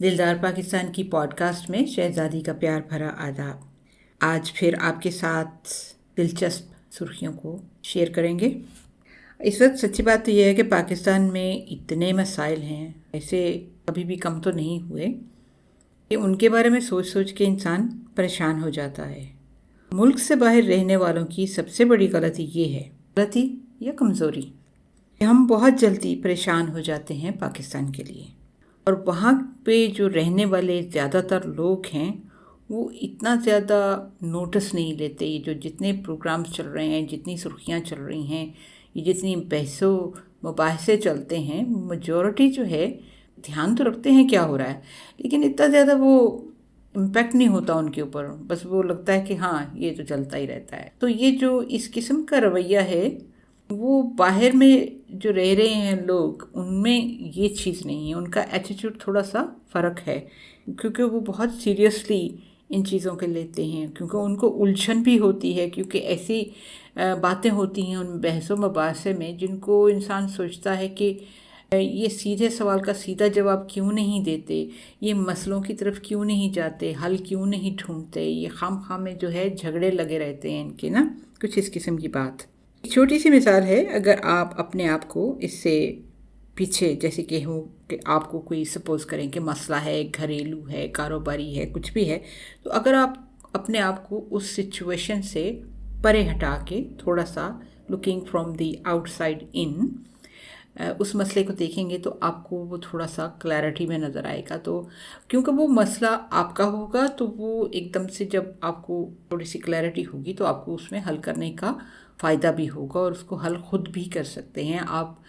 दिलदार पाकिस्तान की पॉडकास्ट में शहजादी का प्यार भरा आदाब। आज फिर आपके साथ दिलचस्प सुर्खियों को शेयर करेंगे। इस वक्त सच्ची बात तो यह है कि पाकिस्तान में इतने मसाइल हैं, ऐसे कभी भी कम तो नहीं हुए कि उनके बारे में सोच सोच के इंसान परेशान हो जाता है। मुल्क से बाहर रहने वालों की सबसे बड़ी गलती ये है, गलती या कमज़ोरी, कि हम बहुत जल्दी परेशान हो जाते हैं पाकिस्तान के लिए। और वहाँ पे जो रहने वाले ज़्यादातर लोग हैं वो इतना ज़्यादा नोटिस नहीं लेते। ये जो जितने प्रोग्राम्स चल रहे हैं, जितनी सुर्खियाँ चल रही हैं, ये जितनी बहसो मुबाहसे चलते हैं, मेजॉरिटी जो है ध्यान तो रखते हैं क्या हो रहा है, लेकिन इतना ज़्यादा वो इम्पैक्ट नहीं होता उनके ऊपर। बस वो लगता है कि हाँ ये तो चलता ही रहता है। तो ये जो इस किस्म का रवैया है वो बाहर में जो रह रहे हैं लोग, उनमें ये चीज़ नहीं है। उनका एटीट्यूड थोड़ा सा फ़र्क है, क्योंकि वो बहुत सीरियसली इन चीज़ों के लेते हैं, क्योंकि उनको उलझन भी होती है, क्योंकि ऐसी बातें होती हैं उन बहसों मबासे में जिनको इंसान सोचता है कि ये सीधे सवाल का सीधा जवाब क्यों नहीं देते, ये मसलों की तरफ क्यों नहीं जाते, हल क्यों नहीं ढूंढते, ये खाम में जो है झगड़े लगे रहते हैं इनके ना, कुछ इस किस्म की बात। छोटी सी मिसाल है, अगर आप अपने आप को इससे पीछे, जैसे कि हो कि आपको कोई सपोज़ करें कि मसला है, घरेलू है, कारोबारी है, कुछ भी है, तो अगर आप अपने आप को उस सिचुएशन से परे हटा के थोड़ा सा looking from the outside in उस मसले को देखेंगे तो आपको वो थोड़ा सा क्लैरिटी में नज़र आएगा। तो क्योंकि वो मसला आपका होगा, तो वो एकदम से जब आपको थोड़ी सी क्लैरिटी होगी तो आपको उसमें हल करने का फ़ायदा भी होगा और उसको हल खुद भी कर सकते हैं आप।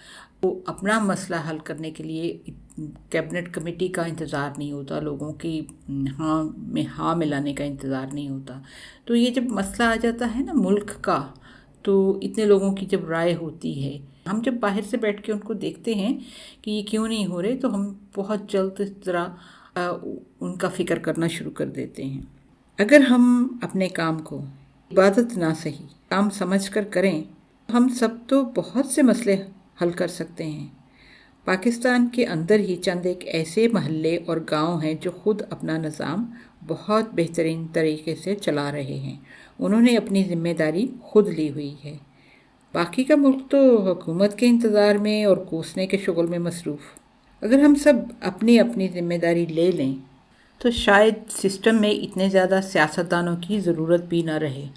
वो अपना मसला हल करने के लिए कैबिनेट कमेटी का इंतज़ार नहीं होता, लोगों की हाँ मिलाने का इंतज़ार नहीं होता। तो ये जब मसला आ जाता है ना मुल्क का, तो इतने लोगों की जब राय होती है, हम जब बाहर से बैठ के उनको देखते हैं कि ये क्यों नहीं हो रहे, तो हम बहुत जल्द ज़रा उनका फ़िक्र करना शुरू कर देते हैं। अगर हम अपने काम को इबादत ना सही काम समझ कर करें, हम सब तो बहुत से मसले हल कर सकते हैं। पाकिस्तान के अंदर ही चंद एक ऐसे महल्ले और गांव हैं जो खुद अपना निज़ाम बहुत बेहतरीन तरीके से चला रहे हैं। उन्होंने अपनी ज़िम्मेदारी खुद ली हुई है। बाकी का मुल्क तो हुकूमत के इंतज़ार में और कोसने के शुगल में मसरूफ़। अगर हम सब अपनी अपनी ज़िम्मेदारी ले लें तो शायद सिस्टम में इतने ज़्यादा सियासतदानों की ज़रूरत भी ना रहे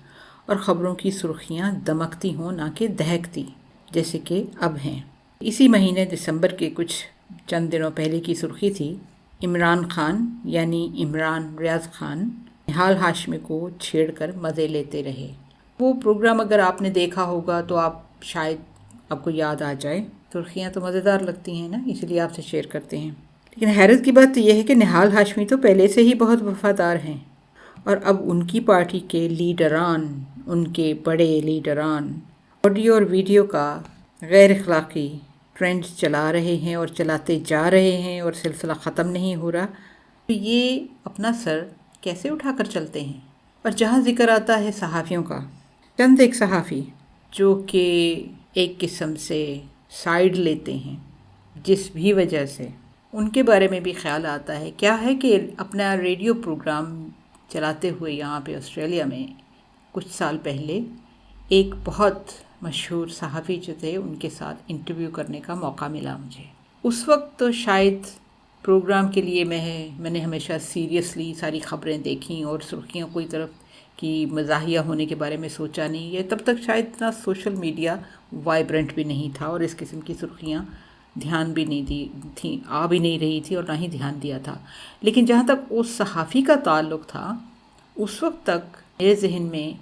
और ख़बरों की सुर्खियाँ दमकती हों ना कि दहकती, जैसे कि अब हैं। इसी महीने दिसंबर के कुछ चंद दिनों पहले की सुर्खी थी, इमरान खान यानी इमरान रियाज खान निहाल हाशमी को छेड़कर मज़े लेते रहे। वो प्रोग्राम अगर आपने देखा होगा तो आप शायद आपको याद आ जाए। सुर्खियाँ तो मज़ेदार लगती हैं ना, इसलिए आपसे शेयर करते हैं। लेकिन हैरत की बात तो यह है कि निहाल हाशमी तो पहले से ही बहुत वफ़ादार हैं और अब उनकी पार्टी के लीडरान, उनके बड़े लीडरान ऑडियो और वीडियो का गैर अखलाक़ी ट्रेंड चला रहे हैं और चलाते जा रहे हैं और सिलसिला ख़त्म नहीं हो रहा। तो ये अपना सर कैसे उठाकर चलते हैं। और जहाँ ज़िक्र आता है सहाफ़ियों का, चंद एक सहाफ़ी जो कि एक किस्म से साइड लेते हैं जिस भी वजह से, उनके बारे में भी ख्याल आता है। क्या है कि अपना रेडियो प्रोग्राम चलाते हुए यहाँ पे ऑस्ट्रेलिया में कुछ साल पहले एक बहुत मशहूर सहाफ़ी जो थे उनके साथ इंटरव्यू करने का मौका मिला मुझे। उस वक्त तो शायद प्रोग्राम के लिए मैंने हमेशा सीरियसली सारी ख़बरें देखी और सुर्खियों कोई तरफ कि मज़ाहिया होने के बारे में सोचा नहीं है। तब तक शायद इतना सोशल मीडिया वाइब्रेंट भी नहीं था और इस किस्म की सुर्खियाँ ध्यान भी नहीं दी थी, आ भी नहीं रही थी और ना ही ध्यान दिया था। लेकिन जहाँ तक उस सहाफ़ी का ताल्लुक़ था, उस वक्त तक मेरे जहन में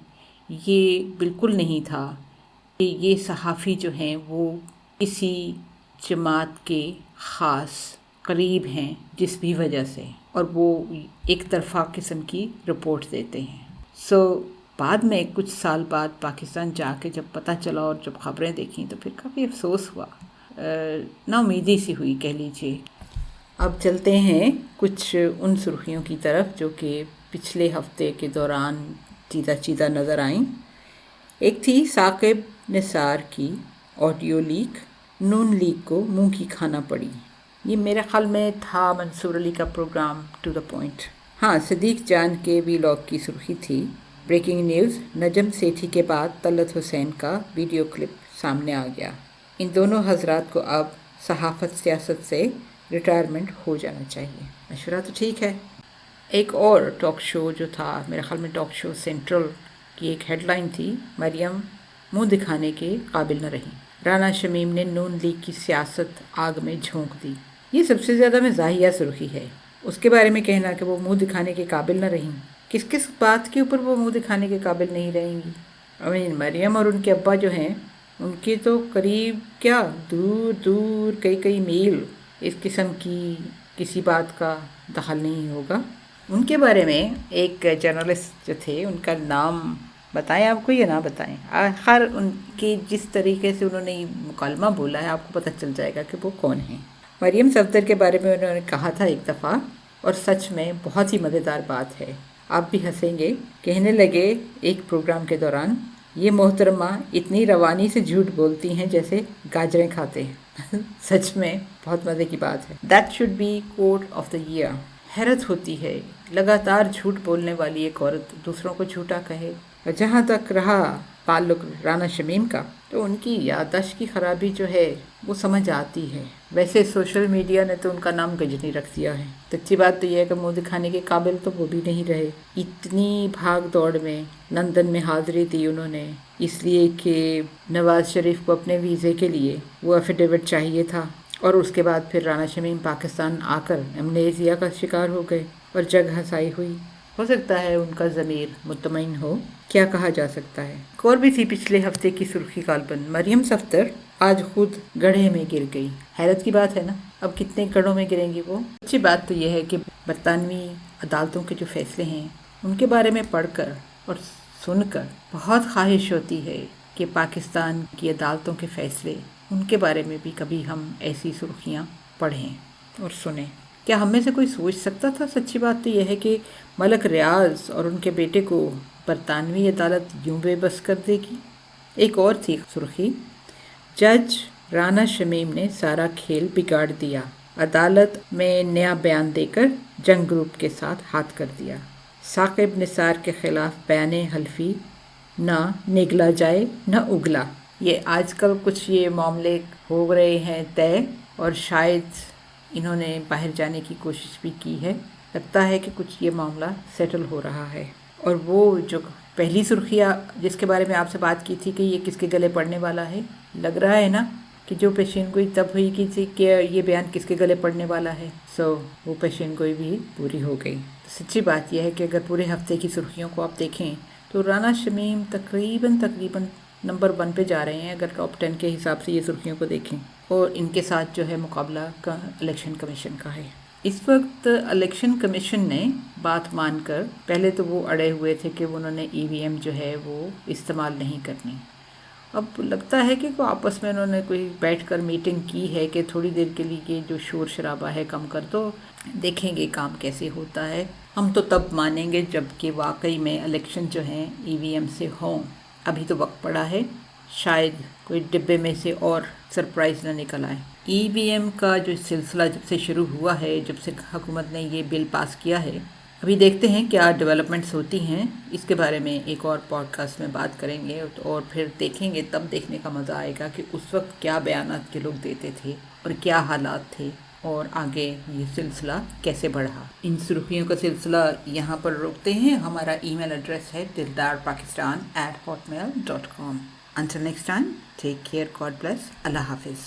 ये बिल्कुल नहीं था कि ये सहाफ़ी जो हैं वो किसी जमात के ख़ास करीब हैं जिस भी वजह से, और वो एक तरफ़ा किस्म की रिपोर्ट देते हैं। बाद में कुछ साल बाद पाकिस्तान जाके जब पता चला और जब ख़बरें देखी तो फिर काफ़ी अफसोस हुआ, नाउमीदी सी हुई कह लीजिए। अब चलते हैं कुछ उन सुर्खियों की तरफ जो कि पिछले हफ्ते के दौरान चीदा नज़र आईं। एक थी साकिब निसार की ऑडियो लीक, नून लीग को मुंह की खाना पड़ी। یہ میرے خیال میں تھا منصور علی کا پروگرام ٹو دا پوائنٹ۔ ہاں، صدیق جان کے ویلاگ کی سرخی تھی بریکنگ نیوز، نجم سیٹھی کے بعد طلعت حسین کا ویڈیو کلپ سامنے آ گیا۔ ان دونوں حضرات کو اب صحافت سیاست سے ریٹائرمنٹ ہو جانا چاہیے۔ مشورہ تو ٹھیک ہے۔ ایک اور ٹاک شو جو تھا، میرے خیال میں ٹاک شو سینٹرل کی ایک ہیڈ لائن تھی، مریم منہ دکھانے کے قابل نہ رہی، رانا شمیم نے نون لیگ کی سیاست آگ میں جھونک دی۔ یہ سب سے زیادہ مزاحیہ سرخی ہے، اس کے بارے میں کہنا کہ وہ منہ دکھانے کے قابل نہ رہیں۔ کس بات کے اوپر وہ منہ دکھانے کے قابل نہیں رہیں گی؟ مریم اور ان کے ابا جو ہیں، ان کی تو قریب کیا دور کئی میل اس قسم کی کسی بات کا دخل نہیں ہوگا۔ ان کے بارے میں ایک جرنلسٹ جو تھے، ان کا نام بتائیں آپ کو یا نہ بتائیں؟ آخر ان کی جس طریقے سے انہوں نے مکالمہ بولا ہے، آپ کو پتہ چل جائے گا کہ وہ کون ہیں۔ مریم صفدر کے بارے میں انہوں نے کہا تھا ایک دفعہ، اور سچ میں بہت ہی مزیدار بات ہے، آپ بھی ہنسیں گے۔ کہنے لگے ایک پروگرام کے دوران، یہ محترمہ اتنی روانی سے جھوٹ بولتی ہیں جیسے گاجریں کھاتے ہیں۔ سچ میں بہت مزے کی بات ہے۔ That should be quote of the year. حیرت ہوتی ہے، لگاتار جھوٹ بولنے والی ایک عورت دوسروں کو جھوٹا کہے۔ اور جہاں تک رہا تعلق رانا شمیم کا، تو ان کی یادداشت کی خرابی جو ہے وہ سمجھ آتی ہے۔ ویسے سوشل میڈیا نے تو ان کا نام گجنی رکھ دیا ہے۔ سچی بات تو یہ ہے کہ منہ دکھانے کے قابل تو وہ بھی نہیں رہے۔ اتنی بھاگ دوڑ میں لندن میں حاضری دی انہوں نے، اس لیے کہ نواز شریف کو اپنے ویزے کے لیے وہ ایفیڈیوٹ چاہیے تھا، اور اس کے بعد پھر رانا شمیم پاکستان آ کر امنیزیا کا شکار ہو گئے اور جگ ہنسائی ہوئی۔ ہو سکتا ہے ان کا ضمیر مطمئن ہو، کیا کہا جا سکتا ہے۔ ایک اور بھی تھی پچھلے ہفتے کی سرخی غالباً، مریم صفدر آج خود گڑھے میں گر گئی۔ حیرت کی بات ہے نا، اب کتنے گڑھوں میں گریں گی وہ۔ اچھی بات تو یہ ہے کہ برطانوی عدالتوں کے جو فیصلے ہیں، ان کے بارے میں پڑھ کر اور سن کر بہت خواہش ہوتی ہے کہ پاکستان کی عدالتوں کے فیصلے، ان کے بارے میں بھی کبھی ہم ایسی سرخیاں پڑھیں اور سنیں۔ کیا ہم میں سے کوئی سوچ سکتا تھا؟ سچی بات تو یہ ہے کہ ملک ریاض اور ان کے بیٹے کو برطانوی عدالت یوں بے بس کر دے گی۔ ایک اور تھی سرخی، جج رانا شمیم نے سارا کھیل بگاڑ دیا، عدالت میں نیا بیان دے کر جنگ گروپ کے ساتھ ہاتھ کر دیا، ثاقب نثار کے خلاف بیان حلفی نہ نگلا جائے نہ اگلا۔ یہ آج کل کچھ یہ معاملے ہو رہے ہیں طے، اور شاید انہوں نے باہر جانے کی کوشش بھی کی ہے۔ لگتا ہے کہ کچھ یہ معاملہ سیٹل ہو رہا ہے۔ اور وہ جو پہلی سرخیہ جس کے بارے میں آپ سے بات کی تھی کہ یہ کس کے گلے پڑنے والا ہے، لگ رہا ہے نا کہ جو پیشین گوئی تب ہوئی کی تھی کہ یہ بیان کس کے گلے پڑنے والا ہے، وہ پیشین گوئی بھی پوری ہو گئی۔ سچی بات یہ ہے کہ اگر پورے ہفتے کی سرخیوں کو آپ دیکھیں تو رانا شمیم تقریباً نمبر 1 پہ جا رہے ہیں، اگر ٹاپ 10 کے حساب سے یہ سرخیوں کو دیکھیں، اور ان کے ساتھ جو ہے مقابلہ کا الیکشن کمیشن کا ہے۔ اس وقت الیکشن کمیشن نے بات مان کر، پہلے تو وہ اڑے ہوئے تھے کہ انہوں نے EVM جو ہے وہ استعمال نہیں کرنی، اب لگتا ہے کہ آپس میں انہوں نے کوئی بیٹھ کر میٹنگ کی ہے کہ تھوڑی دیر کے لیے جو شور شرابہ ہے کم کر دو، دیکھیں گے کام کیسے ہوتا ہے۔ ہم تو تب مانیں گے جب کہ واقعی میں الیکشن جو ہیں EVM سے ہوں۔ ابھی تو وقت پڑا ہے، شاید کوئی ڈبے میں سے اور سرپرائز نہ نکل آئے۔ EVM کا جو سلسلہ جب سے شروع ہوا ہے، جب سے حکومت نے یہ بل پاس کیا ہے، ابھی دیکھتے ہیں کیا ڈیولپمنٹس ہوتی ہیں۔ اس کے بارے میں ایک اور پوڈ کاسٹ میں بات کریں گے، اور پھر دیکھیں گے، تب دیکھنے کا مزہ آئے گا کہ اس وقت کیا بیانات کے لوگ دیتے تھے اور کیا حالات تھے، اور آگے یہ سلسلہ کیسے بڑھا۔ ان سرخیوں کا سلسلہ یہاں پر روکتے ہیں۔ ہمارا ای میل ایڈریس ہے dildarpakistan@hotmail.com۔ Until next time, take care, God bless, Allah Hafiz.